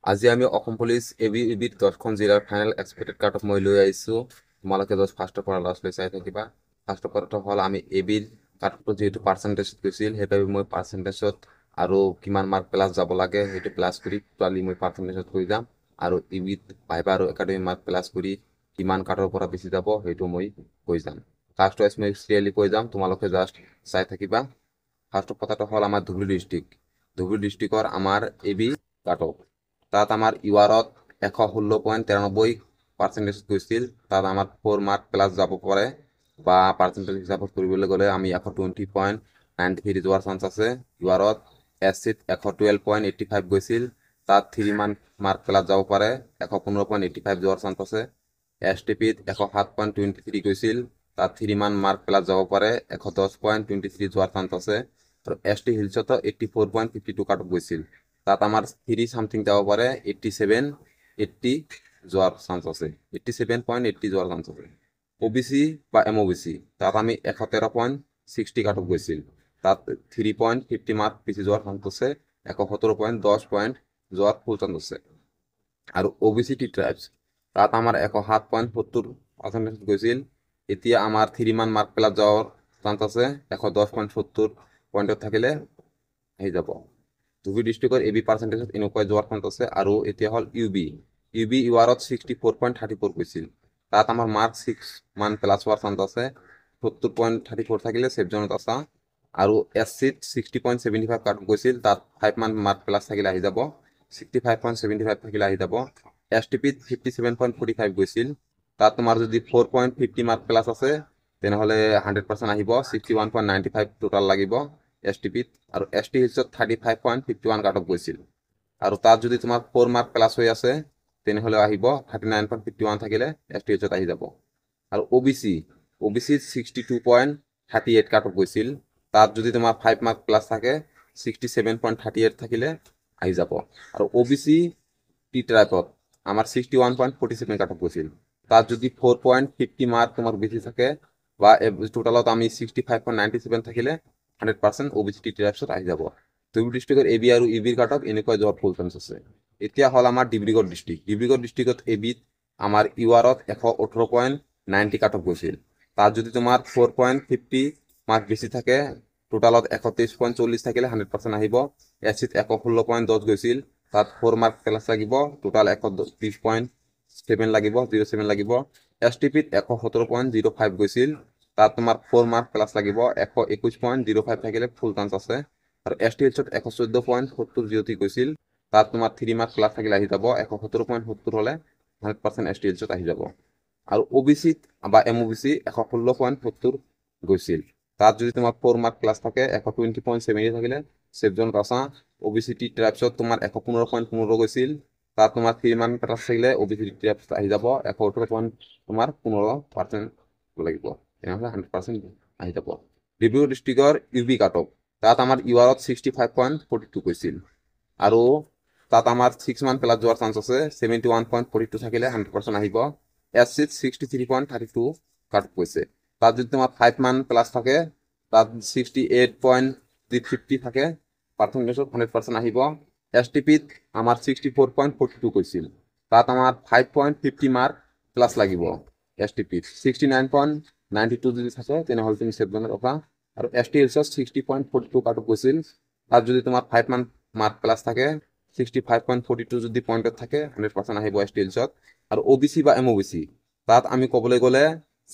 আজি আমি অসম পুলিচ এবিৰ 10খন জিলাৰ ফাইনেল এক্সপেক্টেড কাট অফ মই লৈ আহিছোঁ। তোমালোকে জাষ্ট ফাৰ্ষ্টৰ পৰা লাষ্টলৈ চাই থাকিবা। ফাৰ্ষ্টৰ পৰা হ'ল আমি এবিৰ কাট অফটো যিহেতু পাৰ্চেণ্টেজত গৈছিল, সেইবাবে মই পাৰ্চেণ্টেজত আৰু কিমান মাৰ্ক প্লাছ যাব লাগে সেইটো প্লাছ কৰি টোটালি মই পাৰ্চেণ্টেজত কৈ যাম। আৰু ইবিত ভাইবা আৰু একাডেমি মাৰ্ক প্লাছ কৰি কিমান কাটৰ পৰা বেছি যাব সেইটো মই কৈ যাম। কাষ্ট ৱাইজ মই ক্লিয়াৰলি কৈ যাম, তোমালোকে জাষ্ট চাই থাকিবা। ফাৰ্ষ্টৰ কথাটো হ'ল আমাৰ ধুবুৰী ডিষ্ট্ৰিক্ট। ধুবুৰী ডিষ্ট্ৰিক্টৰ আমাৰ এবি কাট অফ। তাত আমাৰ ইউআৰত 116.93% গৈছিল। তাত আমাৰ 4 মাৰ্ক প্লাছ যাব পাৰে, বা পাৰ্চেণ্টেজ হিচাপত কৰিবলৈ গ'লে আমি 120.93 যোৱাৰ চান্স আছে। ইউআৰত এছ চিত 112.85 গৈছিল, তাত 3 মাৰ্ক প্লাছ যাব পাৰে, 115.85 যোৱাৰ চান্স আছে। এছ টি পিত 107.23 গৈছিল, তাত 3 মাৰ্ক প্লাছ যাব পাৰে, 110.23 যোৱাৰ চান্স আছে। আৰু এছ টি হিলছতো 84.52 কাট অফ গৈছিল, তাত আমাৰ 3 সামথিং যাব পাৰে, 87.80 যোৱাৰ চান্স আছে, 87.80 যোৱাৰ চান্স আছে। OBC বা MOBC তাত আমি 113.60 কাট অফ গৈছিল, তাত 3.50 মাৰ্ক পিছি যোৱাৰ চান্স আছে, 117.10 পইণ্ট যোৱাৰ ফুল চান্স আছে। আৰু OBC টি ট্ৰাইবছ তাত আমাৰ 107.70% গৈছিল, এতিয়া আমাৰ 3 মাৰ্ক প্লাছ যোৱাৰ চান্স আছে, 110.70 পইণ্টত থাকিলে আহি যাব। ধুবুৰী ডিষ্ট্ৰিক্টৰ এবি পাৰ্চেণ্টেজত এনেকুৱা যোৱাৰ চান্স আছে। আৰু এতিয়া হ'ল ইউবি ইউআৰত 64.34 গৈছিল, তাত আমাৰ মাৰ্ক 6 মান প্লাছ হোৱাৰ চান্স আছে, 70.34 থাকিলে ছেফ জোনত আছা। আৰু এছ চিত 60.75 কাট গৈছিল, তাত 5 মান মাৰ্ক প্লাছ থাকিলে আহি যাব, 65.75 থাকিলে আহি যাব। এছ টি পিত 57.45 গৈছিল, তাত তোমাৰ যদি 4.50 মাৰ্ক প্লাছ আছে তেনেহ'লে 100% আহিব, 61.95 টোটাল লাগিব এছ টি পিত। আৰু এছ টি হিলছত 35.51 কাট অফ গৈছিল, আৰু তাত যদি তোমাৰ 4 মাৰ্ক প্লাছ হৈ আছে তেনেহ'লে আহিব 39.51 থাকিলে এছ টি হিলছত আহি যাব। আৰু অ'বিচিত 62.38 কাট অফ গৈছিল, তাত যদি তোমাৰ 5 মাৰ্ক প্লাছ থাকে 67.38 থাকিলে আহি যাব। আৰু OBC টি ট্ৰাইবত আমাৰ 61.47 কাট অফ গৈছিল, তাত যদি 4.50 মাৰ্ক তোমাৰ বেছি থাকে বা টোটালত আমি 65.97 থাকিলে 100% OBC টি ট্ৰাইবছত আহি যাব। ধুবুৰী ডিষ্ট্ৰিক্টৰ এবি আৰু ইবিৰ কাট অফ এনেকুৱা যোৱাৰ ফুল চান্স আছে। এতিয়া হ'ল আমাৰ ডিব্ৰুগড় ডিষ্ট্ৰিক্টত এবিত আমাৰ ইউআৰত 118.90 কাট অফ গৈছিল, তাত যদি তোমাৰ 4.50 মাৰ্ক বেছি থাকে, টোটালত 123.40 থাকিলে 100% আহিব। এছ চিত 116.10 গৈছিল, তাত 4 মাৰ্ক প্লাছ লাগিব, টোটাল 130.7 লাগিব, 07 লাগিব। এছ টি পিত 117.05 গৈছিল, তাত তোমাৰ 4 মাৰ্ক প্লাছ লাগিব, 121.05 থাকিলে ফুল চান্স আছে। আৰু এছ টি এইচত 114.70 গৈছিল, তাত তোমাৰ 3 মাৰ্ক প্লাছ থাকিলে আহি যাব, 117.70 হ'লে 100% এছ টি এইচত আহি যাব। আৰু OBCত বা MOBC 116.70 গৈছিল, তাত যদি তোমাৰ 4 মাৰ্ক প্লাছ থাকে, 120.70 থাকিলে ছেফ জোনত আছা। OBC টি ট্ৰাইবছত তোমাৰ 115.15 গৈছিল, তাত তোমাৰ 3 মাৰ্ক প্লাছ থাকিলে OBC টি ট্ৰাইবছত আহি যাব, 118.15% লাগিব, তেনেহ'লে 100% আহি যাব। ডিব্ৰুগড় ডিষ্ট্ৰিক্টৰ ইউবি কাট অফ তাত আমাৰ ইউআৰত 65.42 গৈছিল, আৰু তাত আমাৰ 6 মান প্লাছ যোৱাৰ চান্স আছে, 71.42 থাকিলে 100% আহিব। এছ চিত 63.32 কাট গৈছে, তাত যদি তোমাৰ 5 মান প্লাছ থাকে, তাত 68.50 থাকে, পাৰ্চেণ্টেজত 100% আহিব। এছ টি পিত আমাৰ 64.42 গৈছিল, তাত আমাৰ 5.50 মাৰ্ক প্লাছ লাগিব। এছ টি পিত 69.92 যদি থাকে তেনেহ'লে তুমি ছেফ জোনত ৰখা। আৰু এছ টি হিলছত 60.42 কাট অফ গৈছিল, তাত যদি তোমাৰ 5 মান মাৰ্ক প্লাছ থাকে, 65.42 যদি পইণ্টত থাকে 100% আহিব এছ টি হিলছত। আৰু OBC বা MOBC তাত আমি ক'বলৈ গ'লে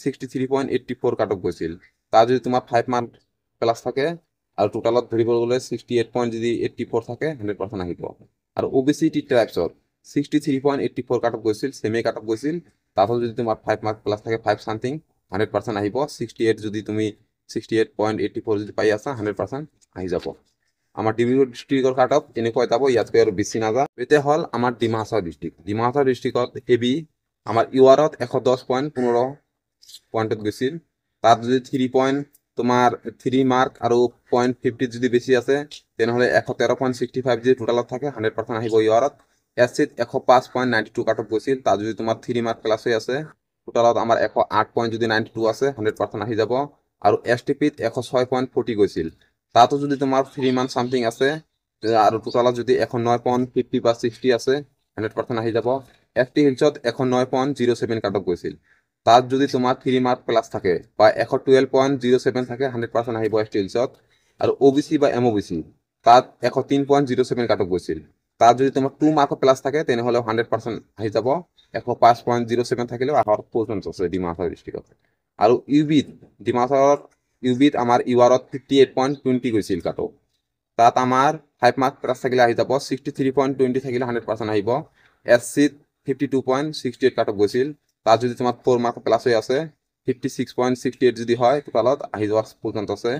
63.84 কাট অফ গৈছিল, তাত যদি তোমাৰ 5 মাৰ্ক প্লাছ থাকে, আৰু টোটালত ধৰিব গ'লে 68.84 থাকে, 100% আহিব। আৰু OBC টি ট্ৰাইবছত 63.84 কাট অফ গৈছিল, ছেমে কাট অফ গৈছিল, তাতো যদি তোমাৰ 5 মাৰ্ক প্লাছ থাকে, 5 সামথিং, 100% আহিব। 68 যদি তুমি 68.84 যদি পাই আছা, 100% আহি যাব। আমাৰ ডিব্ৰুগড় ডিষ্ট্ৰিক্টৰ কাট অফ এনেকুৱা যাব, ইয়াতকৈ আৰু বেছি নাযায়। এতিয়া হ'ল আমাৰ ডিমা হাছাও ডিষ্ট্ৰিক্টত এবি আমাৰ ইউআৰত 110.15 পইণ্টত গৈছিল, তাত যদি 3 মাৰ্ক আৰু 0.50 যদি বেছি আছে তেনেহ'লে 113.65 যদি টোটালত থাকে 100% আহিব ইউআৰত। এছ চিত 105.92 কাট অফ গৈছিল, তাত যদি তোমাৰ 3 মাৰ্ক প্লাছ হৈ আছে, টোটালত আমাৰ 108.92 আছে, 100% আহি যাব। আৰু এছ টি পিত 106.40 গৈছিল, তাতো যদি তোমাৰ 3 মান চামথিং আছে, আৰু টোটালত যদি 109.50 বা 60 আছে 100% আহি যাব। FT হিলছত 109.07 কাট অফ গৈছিল, তাত যদি তোমাৰ 3 মাৰ্ক প্লাছ থাকে বা 112.07 থাকে 100% আহিব FT হিলছত। আৰু OBC বা MOBC তাত 103.07 কাট অফ গৈছিল, তাত যদি তোমাৰ 2 মাৰ্ক প্লাছ থাকে তেনেহ'লে 100% আহি যাব। 105.07 থাকিলেও আহাৰ ফুল চান্স আছে ডিমা হাছাও ডিষ্ট্ৰিক্টত। আৰু ইউবিত আমাৰ ইউআৰত 58.20 গৈছিল কাট অফ, তাত আমাৰ 5 মাৰ্ক প্লাছ থাকিলে আহি যাব। 63.20 থাকিলে 100% আহিব। SCত 52.68 কাট অফ গৈছিল, তাত যদি তোমাৰ 4 মাৰ্ক প্লাছ হৈ আছে 56.68 যদি হয় টোটালত আহি যোৱাৰ ফুল চান্স আছে।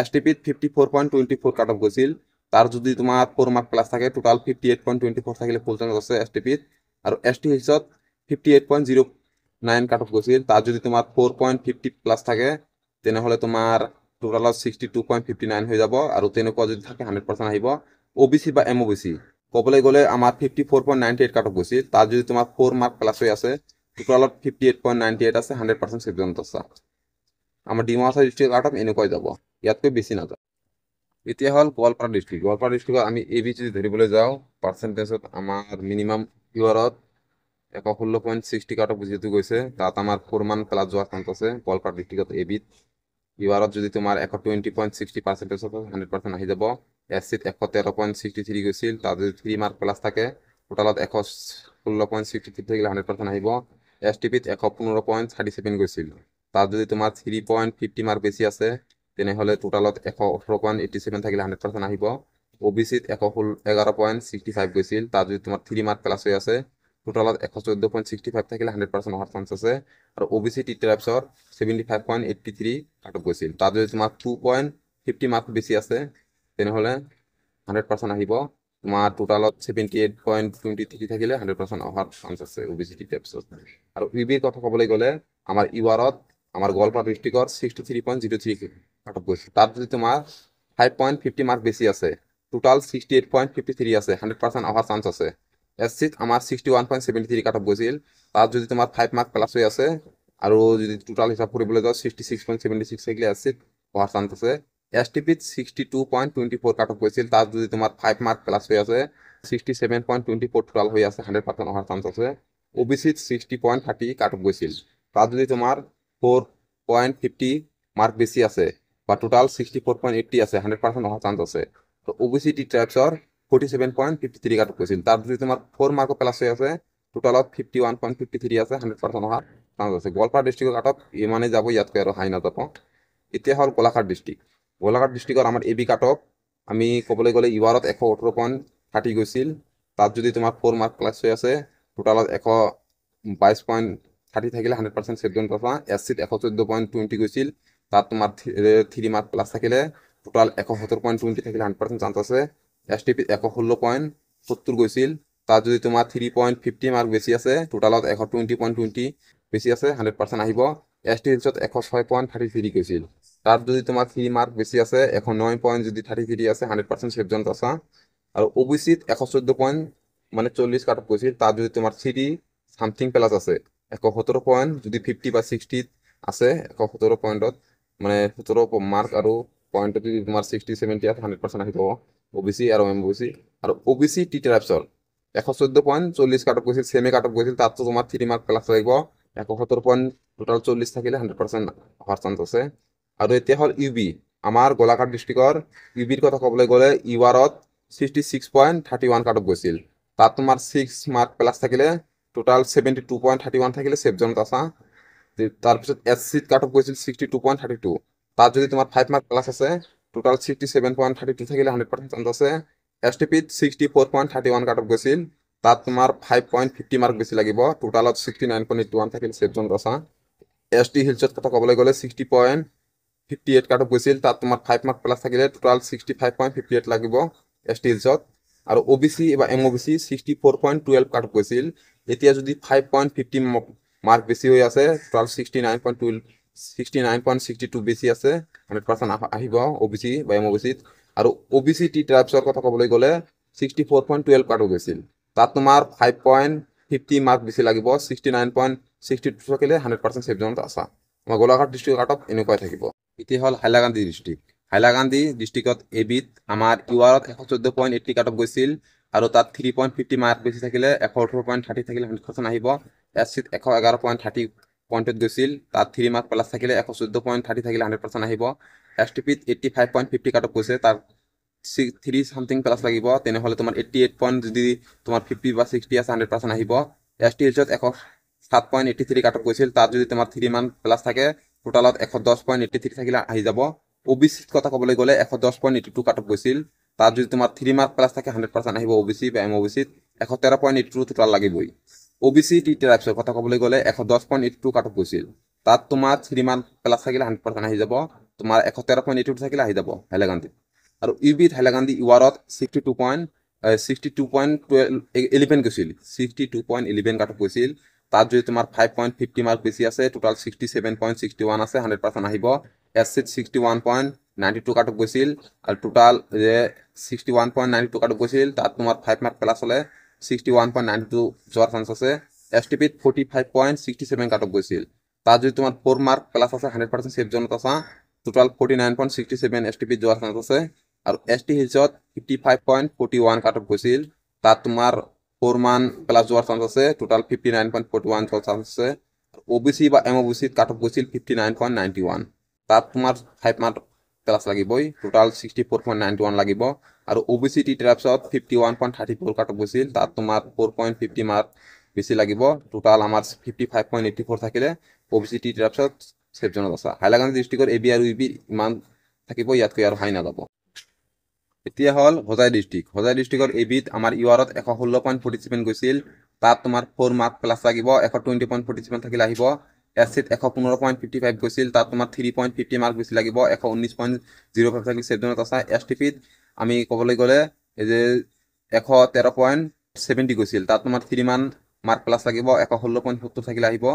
STPত 54.24 কাট অফ গৈছিল, তাৰ যদি তোমাৰ 4 মাৰ্ক প্লাছ থাকে টোটাল 58.24 থাকিলে ফুল চান্স আছে STPত। আৰু ST হিলছত 58.09 কাট অফ গৈছিল, তাত যদি তোমাৰ 4.50 প্লাছ থাকে তেনেহ'লে তোমাৰ টোটালত 62.59 হৈ যাব। আৰু তেনেকুৱা যদি থাকে 100% আহিব। OBC বা MOBC ক'বলৈ গ'লে আমাৰ 54.98 কাট অফ গৈছিল, তাত যদি তোমাৰ 4 মাৰ্ক প্লাছ হৈ আছে টোটালত 58.98 আছে, 100% ছেফ জোনত আছে। আমাৰ Dima Hasao district cut off এনেকুৱাই যাব, ইয়াতকৈ বেছি নাযায়। এতিয়া হ'ল গোৱালপাৰা ডিষ্ট্ৰিক্ট। গোৱালপাৰা ডিষ্ট্ৰিক্টত আমি AB যদি ধৰিবলৈ যাওঁ পাৰ্চেণ্টেজত আমাৰ মিনিমাম ইউআৰত 116.60 কাট অফ যিহেতু গৈছে, তাত আমাৰ 4 মান প্লাছ যোৱাৰ চান্স আছে গোৱালপাৰা ডিষ্ট্ৰিক্টত ABত। ইউআৰত যদি তোমাৰ 120.60 পাৰ্চেণ্টেজ আছে 100% আহি যাব। SCত 113.63 গৈছিল, তাত যদি 3 মাৰ্ক প্লাছ থাকে টোটালত 116.63 থাকিলে 100% আহিব। STPত 115.37 গৈছিল, তাত যদি তোমাৰ 3.50 মাৰ্ক বেছি আছে তেনেহ'লে টোটালত 118.87 থাকিলে 100% আহিব। OBCত 111.65 গৈছিল, তাত যদি তোমাৰ 3 মাৰ্ক প্লাছ হৈ আছে টোটালত 114.65 থাকিলে 100% অহাৰ চান্স আছে। আৰু OBC টি টাইপছৰ 75.83 কাট অফ গৈছিল, তাত যদি তোমাৰ 2.50 মাৰ্ক বেছি আছে তেনেহ'লে 100% আহিব। তোমাৰ টোটালত 78.23 থাকিলে 100% অহাৰ চান্স আছে OBC টি টাইপছত। আৰু ইউবিৰ কথা ক'বলৈ গ'লে আমাৰ ইউআৰত আমাৰ গোৱালপাৰা ডিষ্ট্ৰিক্টৰ 63.03 কাট অফ গৈছিল, তাত যদি তোমাৰ 5.50 মাৰ্ক বেছি আছে টোটাল 68.53 আছে, 100% অহাৰ চান্স আছে। SCত আমাৰ 61.73 কাট অফ গৈছিল, তাত যদি তোমাৰ 5 মাৰ্ক প্লাছ হৈ আছে আৰু যদি টোটাল হিচাপ কৰিবলৈ যাওঁ 66.76 থাকিলে SCত অহাৰ চান্স আছে। STPত 62.24 কাট অফ গৈছিল, তাত যদি তোমাৰ 5 মাৰ্ক প্লাছ হৈ আছে 67.24 টোটাল হৈ আছে, 100% অহাৰ চান্স আছে। OBCত 60.30 কাট অফ গৈছিল, তাত যদি তোমাৰ 4.50 মাৰ্ক বেছি আছে বা টোটাল 64.80 আছে, 100% অহাৰ চান্স আছে। তো OBC টি টাইপছৰ 47.53 কাট অফ গৈছিল, তাত যদি তোমাৰ 4 মাৰ্ক প্লাছ হৈ আছে টোটালত 51.53 আছে, 100% অহাৰ চান্স আছে। গোৱালপাৰা ডিষ্ট্ৰিক্টৰ কাট অফ ইমানেই যাব, ইয়াতকৈ আৰু হাই নাযাব। এতিয়া হ'ল গোলাঘাট ডিষ্ট্ৰিক্ট। গোলাঘাট ডিষ্ট্ৰিক্টৰ আমাৰ AB কাট অফ আমি ক'বলৈ গ'লে ইউআৰত 118.30 গৈছিল, তাত যদি তোমাৰ 4 মাৰ্ক প্লাছ হৈ আছে টোটালত 122.30 থাকিলে 100% ছেফ জোন পাবা। SCত 114.20 গৈছিল, তাত তোমাৰ 3 মাৰ্ক প্লাছ থাকিলে টোটাল 170.20 থাকিলে 100% চান্স আছে। STPত 116.70 গৈছিল, তাত যদি তোমাৰ 3.50 মাৰ্ক বেছি আছে টোটালত 120.20 বেছি আছে, 100% আহিব। ST হিলছত 106.33 গৈছিল, তাত যদি তোমাৰ 3 মাৰ্ক বেছি আছে 109.33 আছে, 100% ছেফ জোনত আছা। আৰু OBCত 114.40 কাট অফ গৈছিল, তাত যদি তোমাৰ 3 সামথিং প্লাছ আছে 117 পইণ্ট যদি 50 বা 60 আছে 117 পইণ্টত মানে 17 মাৰ্ক আৰু পইণ্টত যদি তোমাৰ 60 70 আছে 100% আহি যাব OBC আৰু MOBC। আৰু OBC টি টাইপছৰ 114.40 কাট অফ গৈছিল, ছেমি কাট অফ গৈছিল, তাততো তোমাৰ 3 মাৰ্ক প্লাছ লাগিব। 117 পইণ্ট টোটাল 40 থাকিলে 100% হোৱাৰ চান্স আছে। আৰু এতিয়া হ'ল ইউবি। আমাৰ গোলাঘাট ডিষ্ট্ৰিক্টৰ ইউবিৰ কথা ক'বলৈ গ'লে ইউআৰত 66.31 কাট অফ গৈছিল, তাত তোমাৰ 6 মাৰ্ক প্লাছ থাকিলে টোটাল 72.31 থাকিলে ছেফ জোনত আছা। তাৰপিছত SCত কাট অফ গৈছিল 62.32, তাত যদি তোমাৰ 5 মাৰ্ক প্লাছ আছে টোটাল 67.32 থাকিলে 100% চান্স আছে। STPত 64.31 কাট অফ গৈছিল, তাত তোমাৰ 5.50 মাৰ্ক বেছি লাগিব, টোটালত 69.81 থাকিলে ছেফ জোনত আছা। ST হিলছত কথা ক'বলৈ গ'লে 60.58 কাট অফ গৈছিল, তাত তোমাৰ 5 মাৰ্ক প্লাছ থাকিলে টোটাল 65.58 লাগিব ST হিলছত। আৰু OBC বা MOBC 64.12 কাট অফ গৈছিল, এতিয়া যদি 5.50 মাৰ্ক বেছি হৈ আছে টোটাল 69.62 বেছি আছে, 100% আহিব OBC বা MOBCত। আৰু OBC টি টাইপছৰ কথা ক'বলৈ গ'লে 64.12 কাট অফ গৈছিল, তাত তোমাৰ 5.50 মাৰ্ক বেছি লাগিব, 69.62 থাকিলে 100% ছেফ জোনত আছা। আমাৰ গোলাঘাট ডিষ্ট্ৰিক্টৰ কাট অফ এনেকুৱাই থাকিব। এতিয়া হ'ল হাইলাকান্দি ডিষ্ট্ৰিক্ট। হাইলাকান্দি ডিষ্ট্ৰিক্টত ABত আমাৰ ইউআৰত 114.80 কাট অফ গৈছিল, আৰু তাত 3.50 মাৰ্ক বেছি থাকিলে 118.30 থাকিলে 100% আহিব এছচিত 111.30 পইণ্টত গৈছিল তাত 3 মাৰ্ক প্লাছ থাকিলে 114.30 থাকিলে 100% আহিব এছটিপিত 85.50 কাট অফ গৈছে তাৰ 3 সামথিং প্লাছ লাগিব তেনেহলে তোমাৰ 88 পইণ্ট যদি তোমাৰ 50 বা 60 আছে 100% আহিব এছটি হিলছত 107.83 কাট অফ গৈছিল তাত যদি তোমাৰ 3 মান প্লাছ থাকে টোটালত 110.83 থাকিলে আহি যাব ওবিসিত কথা ক'বলৈ গ'লে 110.82 কাট অফ গৈছিল তাত যদি তোমাৰ 3 মাৰ্ক প্লাছ থাকে 100% আহিব ওবিসি বা এমওবিসিত 113.82 টোটাল লাগিবই ওবিসি টি টাইপছৰ কথা ক'বলৈ গ'লে 110.82 কাট অফ গৈছিল তাত তোমাৰ 3 মাৰ্ক প্লাছ থাকিলে 100% আহি যাব তোমাৰ 113.82 থাকিলে আহি যাব হাইলাকান্দি আৰু ইউবিত হাইলাকান্দি ইউআৰত 62.11 গৈছিল 62.11 কাট অফ গৈছিল তাত যদি তোমাৰ 5.50 মাৰ্ক বেছি আছে টোটাল 67.61 আছে 100% আহিব এছচিত 61.92 কাট অফ গৈছিল আৰু টোটাল 61.92 কাট অফ গৈছিল তাত তোমাৰ 5 মাৰ্ক প্লাছ হলে 61.92 যোৱাৰ চান্স আছে এছটিপিত 45.67 কাট অফ গৈছিল তাত যদি তোমাৰ 4 মাৰ্ক প্লাছ আছে 100% সেফ জোনত আছে টোটাল 49.67 এছটিপিত যোৱাৰ চান্স আছে আৰু এছটি হিলছত 55.41 কাট অফ গৈছিল তাত তোমাৰ 4 মান প্লাছ যোৱাৰ চান্স আছে টোটাল 59.41 যোৱাৰ চান্স আছে ওবিসি বা এমওবিসিত কাট অফ গৈছিল 59.91 তাত তোমাৰ 5 মাৰ্ক প্লাছ লাগিবই টোটাল 64.91 লাগিব আৰু ওবিসি টি টাইপছত 51.34 কাট অফ গৈছিল তাত তোমাৰ 4.50 মাৰ্ক বেছি লাগিব টোটাল আমাৰ 55.84 থাকিলে ওবিসি টি টাইপছত সেফ জোনত আছে হাইলাকান্দি ডিস্ট্ৰিক্টৰ এবি আৰু ইবি ইমান থাকিব ইয়াতকৈ আৰু হাই নাযাব এতিয়া হল হোজাই ডিস্ট্ৰিক্টৰ এবিত আমাৰ ইউআৰত 116.47 গৈছিল তাত তোমাৰ 4 মাৰ্ক প্লাছ লাগিব 120.47 থাকিলে আহিব এছচিত 115.55 গৈছিল তাত তোমাৰ 3.50 মাৰ্ক বেছি লাগিব 119.05 থাকিলে সেফ জোনত আছে এছটিপিত আমি ক'বলৈ গ'লে এই যে 113.70 গৈছিল তাত তোমাৰ 3 মান মাৰ্ক প্লাছ লাগিব 116.70 থাকিলে আহিব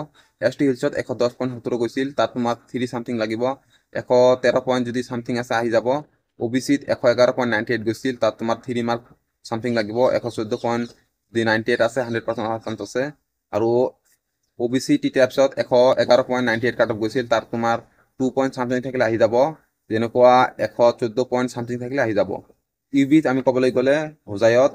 এছটি হিলছত 110.70 গৈছিল তাত তোমাৰ 3 সামথিং লাগিব 113 পইণ্ট যদি সামথিং আছে আহি যাব ওবিসিত 111.98 গৈছিল তাত তোমাৰ 3 মাৰ্ক সামথিং লাগিব 114.98 আছে 100% অহাৰ চান্স আছে আৰু ওবিসি টি টাইপছত 111.98 কাট অফ গৈছিল তাত তোমাৰ 2 পইণ্ট সামথিং থাকিলে আহি যাব যেনেকুৱা 114 পইণ্ট সামথিং থাকিলে আহি যাব ইউবিত আমি ক'বলৈ গ'লে হোজাইত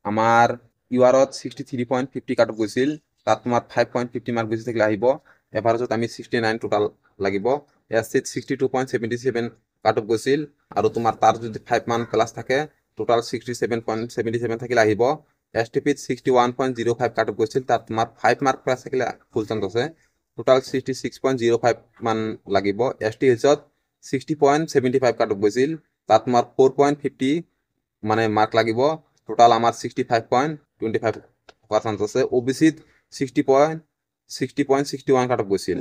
আমাৰ ইউআৰত 63.50 কাট অফ গৈছিল তাত তোমাৰ 5.50 মাৰ্ক বেছি থাকিলে আহিব এভাৰেজত আমি 69 টোটাল লাগিব এছচিত 62.77 কাট অফ গৈছিল আৰু তোমাৰ তাৰ যদি 5 মান প্লাছ থাকে টোটাল 67.77 থাকিলে আহিব এছটিপিত 61.05 কাট অফ গৈছিল তাত তোমাৰ 5 মাৰ্ক প্লাছ থাকিলে ফুল চান্স আছে টোটাল 66.05 মান লাগিব এছটি হিলছত 60.75 কাট অফ গৈছিল তাত তোমাৰ 4.50 মানে মাৰ্ক লাগিব টোটাল আমাৰ 65.25 হোৱাৰ চান্স আছে ওবিসিত 60.61 কাট অফ গৈছিল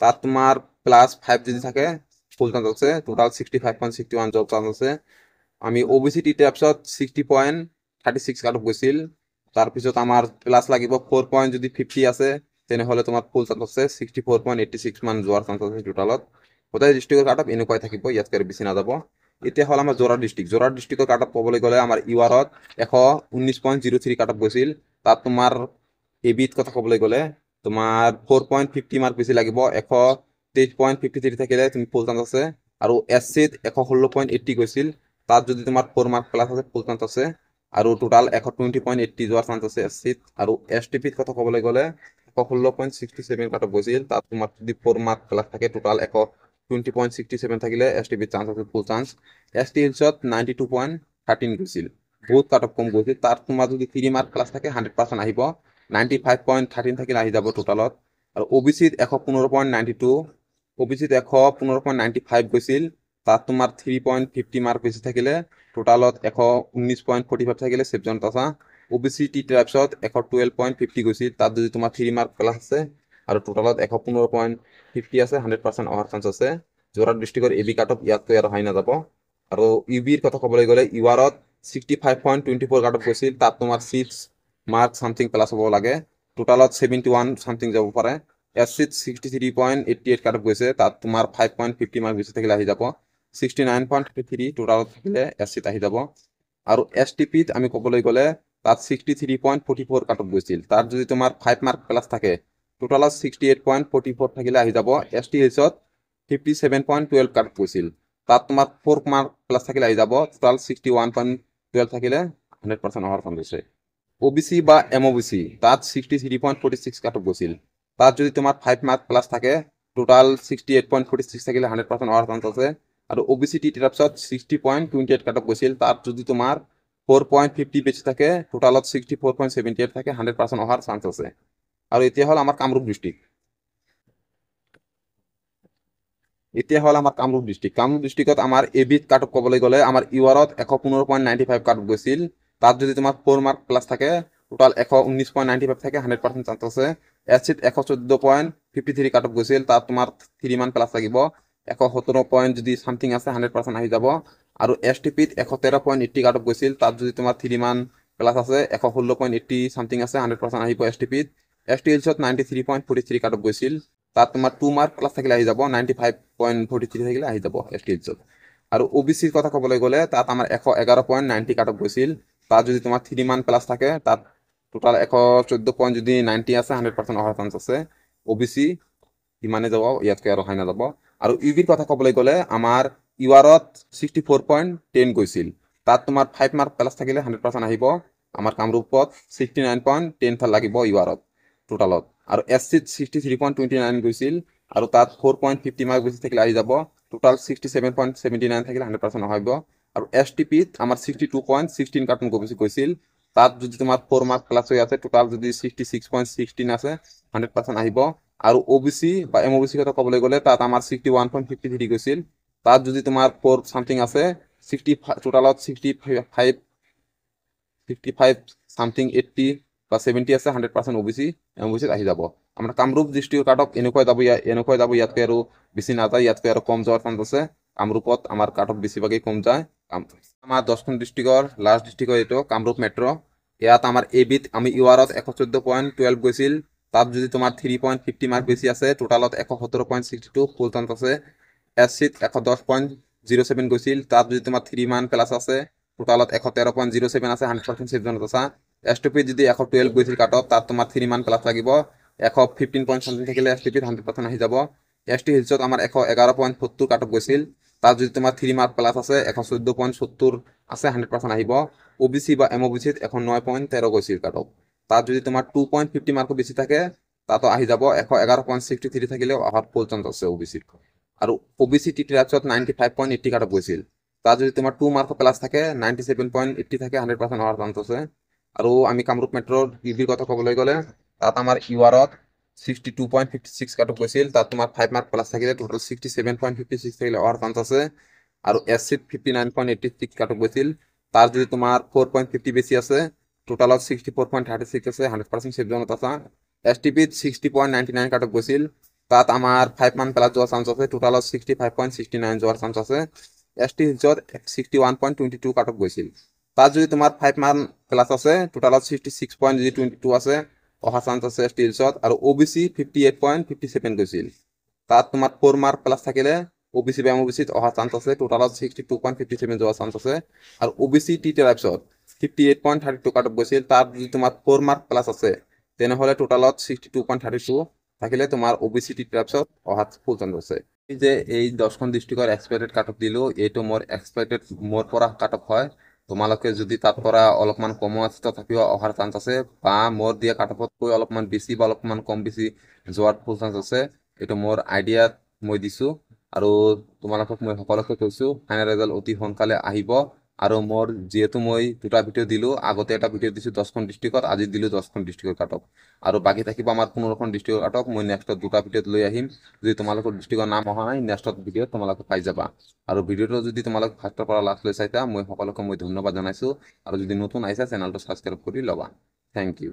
তাত তোমাৰ প্লাছ 5 যদি থাকে ফুল চান্স আছে টোটাল 65.61 যোৱাৰ চান্স আছে আমি ওবিসি টি টাইপছত 60.36 কাট অফ গৈছিল তাৰপিছত আমাৰ প্লাছ লাগিব 4 পইণ্ট যদি 50 আছে তেনেহলে তোমাৰ ফুল চান্স আছে 64.86 মান যোৱাৰ চান্স আছে টোটালত হোজাই ডিস্ট্ৰিক্টৰ কাট অফ এনেকুৱাই থাকিব ইয়াতকৈ বেছি নাযাব এতিয়া হল আমাৰ যোৰহাট ডিস্ট্ৰিক্টৰ কাট অফ ক'বলৈ গ'লে আমাৰ ইউআৰত 119.03 কাট অফ গৈছিল তাত তোমাৰ এবিত কথা ক'বলৈ গ'লে তোমাৰ 4.50 মাৰ্ক বেছি লাগিব 123.53 থাকিলে তুমি ফুল চান্স আছে আৰু এছচিত 116.80 গৈছিল তাত যদি তোমাৰ 4 মাৰ্ক প্লাছ আছে ফুল চান্স আছে আৰু টোটাল 120.80 যোৱাৰ চান্স আছে এছচিত আৰু এছটিপিত কথা ক'বলৈ গ'লে 116.67 কাট অফ গৈছিল তাত তোমাৰ যদি 4 মাৰ্ক প্লাছ থাকে টোটাল 120.67 থাকিলে এছটিপিত চান্স আছে ফুল চান্স এছটি হিলছত 92.13 গৈছিল বহুত কাট অফ কম গৈছিল তাত তোমাৰ যদি 3 মাৰ্ক প্লাছ থাকে 100% আহিব 95.13 থাকিলে আহি যাব টোটালত আৰু ওবিসিত 115.92 ওবিসিত 115.95 গৈছিল তাত তোমাৰ 3.50 মাৰ্ক বেছি থাকিলে টোটালত 119.45 থাকিলে সেফ জোনত আছে ওবিসি টি টাইপছত 112.50 গৈছিল তাত যদি তোমাৰ 3 মাৰ্ক প্লাছ আছে আৰু টোটালত 115.50 আছে 100% অহাৰ চান্স আছে যোৰহাট ডিস্ট্ৰিক্টৰ এবি কাট অফ ইয়াতকৈ আৰু হাই নাযাব আৰু ইউবিৰ কথা ক'বলৈ গ'লে ইউআৰত 65.24 কাট অফ গৈছিল তাত তোমাৰ 6 মাৰ্ক সামথিং প্লাছ হ'ব লাগে টোটালত 71 সামথিং যাব পাৰে এছচিত 63.88 কাট অফ গৈছে তাত তোমাৰ 5.50 মাৰ্ক বেছি থাকিলে আহি যাব 69.33 টোটালত থাকিলে এছচিত আহি যাব আৰু এছটিপিত আমি ক'বলৈ গ'লে তাত 63.44 কাট অফ গৈছিল তাত যদি তোমাৰ 5 মাৰ্ক প্লাছ থাকে টোটালত 68.44 থাকিলে আহি যাব এছটি হিলছত 57.12 কাট অফ গৈছিল তাত তোমাৰ 4 মাৰ্ক প্লাছ থাকিলে আহি যাব টোটাল 61.12 থাকিলে 100% অহাৰ চান্স আছে। ওবিসি বা এমওবিসি তাত 63.46 কাট অফ গৈছিল। তাত যদি তোমাৰ 5 মাৰ্ক প্লাছ থাকে টোটাল 68.46 থাকিলে 100% অহাৰ চান্স আছে। আৰু ওবিসি টি তাৰপিছত 60.28 কাট অফ গৈছিল। তাত যদি তোমাৰ 4.50 বেছি থাকে টোটালত 64.78 থাকে 100% অহাৰ চান্স আছে। আৰু এতিয়া হ'ল আমাৰ কামৰূপ ডিষ্ট্ৰিক্ট। কামৰূপ ডিষ্ট্ৰিক্টত আমাৰ এবিধ কাট অফ ক'বলৈ গ'লে আমাৰ ইউআৰত 115.95 কাট অফ গৈছিল। তাত যদি তোমাৰ 4 মাৰ্ক প্লাছ থাকে টোটাল 119.95 থাকে 100% চান্স আছে। এছচিত 114.53 কাট অফ গৈছিল। তাত তোমাৰ 3 মান প্লাছ লাগিব। 117 পইণ্ট যদি চামথিং আছে 100% আহি যাব। আৰু এছ টি পিত 113.80 কাট অফ গৈছিল। তাত যদি তোমাৰ 3 মান প্লাছ আছে 116.80 চামথিং আছে 100% আহিব এছ টি পিত। এছ টি এলছত 93.43 কাট অফ গৈছিল। তাত তোমাৰ 2 মাৰ্ক প্লাছ থাকিলে আহি যাব 95.43 থাকিলে আহি যাব এছ টি এলছত। আৰু অ'বিচিৰ কথা ক'বলৈ গ'লে তাত আমাৰ 111.90 কাট অফ গৈছিল। তাত যদি তোমাৰ 3 মান প্লাছ থাকে তাত টোটাল 114 পইণ্ট যদি 90 আছে 100% অহাৰ চান্স আছে। অ'বিচি ইমানে যাব, ইয়াতকৈ আৰু হাই নাযাব। আৰু ইউবিৰ কথা ক'বলৈ গ'লে আমাৰ ইউআৰত 64.10 গৈছিল। তাত তোমাৰ 5 মাৰ্ক প্লাছ থাকিলে 100% আহিব। আমাৰ কামৰূপত 69.10 লাগিব ইউআৰত টোটালত। আৰু এছ চিত 63.29 গৈছিল। আৰু তাত 4.50 মাৰ্ক বেছি থাকিলে আহি যাব। টোটাল 67.79 থাকিলে 100% আহিব। আৰু এছ টি পিত আমাৰ 62.16 কাট অফ গৈছিল। তাত যদি তোমাৰ 4 মাৰ্ক প্লাছ হৈ আছে টোটাল যদি 66.16 আছে 100% আহিব। আৰু অ'বিচি বা এমওবিচিৰ কথা ক'বলৈ গ'লে তাত আমাৰ 61.53 গৈছিল। তাত যদি তোমাৰ 4 চামথিং আছে 60 টোটালত 65 চামথিং 80 বা 70 আছে 100% অ'বিচি এমওবিচিত আহি যাব। আমাৰ কামৰূপ ডিষ্ট্ৰিক্টৰ কাট অফ এনেকুৱাই যাব ইয়াতকৈ আৰু বেছি নাযায়, ইয়াতকৈ আৰু কম যোৱাৰ চান্স আছে। কামৰূপত আমাৰ কাট অফ বেছিভাগেই কম যায়। আমাৰ 10খন ডিষ্ট্ৰিক্টৰ লাষ্ট ডিষ্ট্ৰিক্ট এইটো কামৰূপ মেট্ৰ'। ইয়াত আমাৰ এবিধ আমি ইউআৰত 114.12 গৈছিল। তাত যদি তোমাৰ 3.50 মাৰ্ক বেছি আছে টোটালত 117.62 ফুল চান্স আছে। এছ চিত 110.07 গৈছিল। তাত যদি তোমাৰ 3 মান প্লাছ আছে টোটালত 113.07 আছে 100% ছেভ জোনত আছা। এছ টি পিত যদি 112 গৈছিল কাট অফ তাত তোমাৰ 3 মান প্লাছ লাগিব। 115 পইণ্ট চামথিং থাকিলে এছ টি পিত 100% আহি যাব। এছ টি হিলছত আমাৰ 111.70 কাট অফ গৈছিল। তাত যদি তোমাৰ 3 মাৰ্ক প্লাছ আছে 114.70 আছে 100% আহিব। অ'বিচি বা এমওবিচিত 109.13 গৈছিল কাট অফ। তাত যদি তোমাৰ 2.50 মাৰ্কো বেছি থাকে তাতো আহি যাব। 111.63 থাকিলেও অহাৰ ফুল চান্স আছে অ'বিচিত। আৰু অ'বিচি টি তাৰপিছত 95.80 কাট অফ গৈছিল। তাত যদি তোমাৰ 2 মাৰ্ক প্লাছ থাকে 97.80 থাকে 100% অহাৰ চান্স আছে। আৰু আমি কামৰূপ মেট্ৰৰ ইভিৰ কথা ক'বলৈ গ'লে তাত আমাৰ ইউআৰত 62.56 কাট অফ গৈছিল। তাত তোমাৰ 5 মাৰ্ক প্লাছ থাকিলে টোটেল 67.56 থাকিলে অহাৰ চান্স আছে। আৰু এছ চিত 59.86 কাট অফ গৈছিল। তাৰ যদি তোমাৰ 4.50 বেছি আছে টোটালত 64.36 আছে 100% ছেভ জোনত আছা। এছ টি পিত 60.99 কাট অফ গৈছিল। তাত আমাৰ 5 মান প্লাছ যোৱাৰ চান্স আছে টোটালত 65.69 যোৱাৰ চান্স আছে। এছ টি হিলছত 61.22 কাট অফ গৈছিল। তাত যদি তোমাৰ 5 মান প্লাছ আছে টোটালত 66.22 আছে অহা চান্স আছে এছ টি হিলছত। আৰু অ'বিচি 58.57 গৈছিল। তাত তোমাৰ 4 মাৰ্ক প্লাছ থাকিলে অ'বিচি বা এমওবিচিত অহা চান্স আছে টোটালত 62.57 যোৱাৰ চান্স আছে। আৰু অ'বিচি টি তাৰপিছত 58.32 কাট অফ গৈছিল। তাত যদি তোমাৰ 4 মাৰ্ক প্লাছ আছে তেনেহ'লে টোটালত 62.32 থাকিলে তোমাৰ অ'বিচি টি তাৰপিছত অহা ফুল চান্স আছে। যে এই 10খন ডিষ্ট্ৰিক্টৰ এক্সপেক্টেড কাট অফ দিলোঁ, এইটো মোৰ এক্সপেক্টেড মোৰ পৰা কাট অফ হয়। তোমালোকে যদি তাৰ পৰা অলপমান কমো আছে তথাপিও অহাৰ চান্স আছে, বা মোৰ দিয়া কাট অফতকৈ অলপমান বেছি বা অলপমান কম বেছি যোৱাৰ ফুল চান্স আছে। এইটো মোৰ আইডিয়াত মই দিছোঁ। আৰু তোমালোকক মই সকলোকে কৈছোঁ ফাইনেল ৰিজাল্ট অতি সোনকালে আহিব। আৰু মোৰ যিহেতু মই 2টা ভিডিঅ' দিলোঁ, আগতে এটা ভিডিঅ' দিছোঁ 10খন ডিষ্ট্ৰিক্টত, আজি দিলোঁ 10খন ডিষ্ট্ৰিক্টৰ কাট অফ। আৰু বাকী থাকিব আমাৰ 15খন ডিষ্ট্ৰিক্টৰ কাট অফ। মই নেক্সটত 2টা ভিডিঅ'ত লৈ আহিম। যদি তোমালোকৰ ডিষ্ট্ৰিক্টৰ নাম অহা নাই নেক্সটত ভিডিঅ'ত তোমালোকে পাই যাবা। আৰু ভিডিঅ'টো যদি তোমালোক ফাৰ্ষ্টৰ পৰা লাষ্ট লৈ চাইছা মই সকলোকে ধন্যবাদ জনাইছোঁ। আৰু যদি নতুন আহিছা চেনেলটো ছাবস্ক্ৰাইব কৰি ল'বা। Thank U.